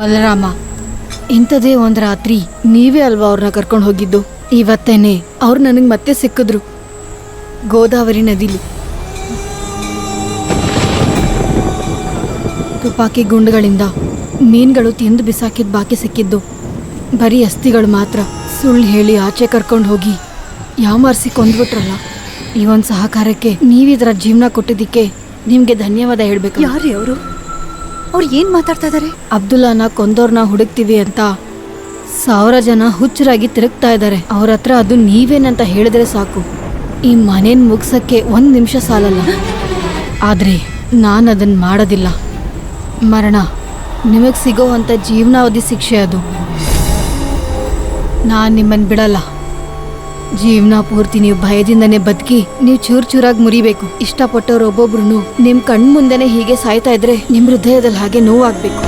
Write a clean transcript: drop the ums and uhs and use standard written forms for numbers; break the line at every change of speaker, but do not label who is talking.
ಬಲರಾಮ, ಇಂಥದೇ ಒಂದು ರಾತ್ರಿ ನೀವೇ ಅಲ್ವಾ ಅವ್ರನ್ನ ಕರ್ಕೊಂಡು ಹೋಗಿದ್ದು. ಇವತ್ತೇನೆ ಅವ್ರು ನನಗೆ ಮತ್ತೆ ಸಿಕ್ಕಿದ್ರು ಗೋದಾವರಿ ನದಿಲಿ. ತುಪಾಕಿ ಗುಂಡುಗಳಿಂದ ಮೀನುಗಳು ತಿಂದು ಬಿಸಾಕಿದ ಬಾಕಿ ಸಿಕ್ಕಿದ್ದು ಬರೀ ಅಸ್ಥಿಗಳು ಮಾತ್ರ. ಸುಳ್ಳು ಹೇಳಿ ಆಚೆ ಕರ್ಕೊಂಡು ಹೋಗಿ ಯಾಮಾರಿಸಿ ಕೊಂದ್ಬಿಟ್ರಲ್ಲ. ಈ ಒಂದು ಸಹಕಾರಕ್ಕೆ ನೀವಿದರ ಜೀವನ ಕೊಟ್ಟಿದ್ದಕ್ಕೆ ನಿಮಗೆ ಧನ್ಯವಾದ ಹೇಳ್ಬೇಕು.
ಯಾರು ಅವರು? ಅವ್ರು ಏನ್ ಮಾತಾಡ್ತಾ ಇದಾರೆ?
ಅಬ್ದುಲ್ಲಾನ ಕೊಂದವ್ರನ್ನ ಹುಡುಕ್ತೀವಿ ಅಂತ 1000 ಜನ ಹುಚ್ಚರಾಗಿ ತಿರುಗ್ತಾ ಇದ್ದಾರೆ. ಅವ್ರ ಹತ್ರ ಅದು ನೀವೇನಂತ ಹೇಳಿದ್ರೆ ಸಾಕು, ಈ ಮನೇನ್ ಮುಗ್ಸಕ್ಕೆ 1 ನಿಮಿಷ ಸಾಲಲ್ಲ. ಆದ್ರೆ ನಾನು ಅದನ್ನ ಮಾಡೋದಿಲ್ಲ. ಮರಣ ನಿಮಗ್ ಸಿಗೋ ಅಂತ ಜೀವನಾವಧಿ ಶಿಕ್ಷೆ ಅದು. ನಾನು ನಿಮ್ಮನ್ನು ಬಿಡಲ್ಲ. ಜೀವನ ಪೂರ್ತಿ ನೀವು ಭಯದಿಂದನೇ ಬದುಕಿ ನೀವು ಚೂರಾಗಿ ಮುರಿಬೇಕು. ಇಷ್ಟಪಟ್ಟವ್ರು ಒಬ್ಬೊಬ್ರು ನಿಮ್ ಕಣ್ಮುಂದೆನೆ ಹೀಗೆ ಸಾಯ್ತಾ ಇದ್ರೆ ನಿಮ್ ಹೃದಯದಲ್ಲಿ ಹಾಗೆ ನೋವಾಗ್ಬೇಕು.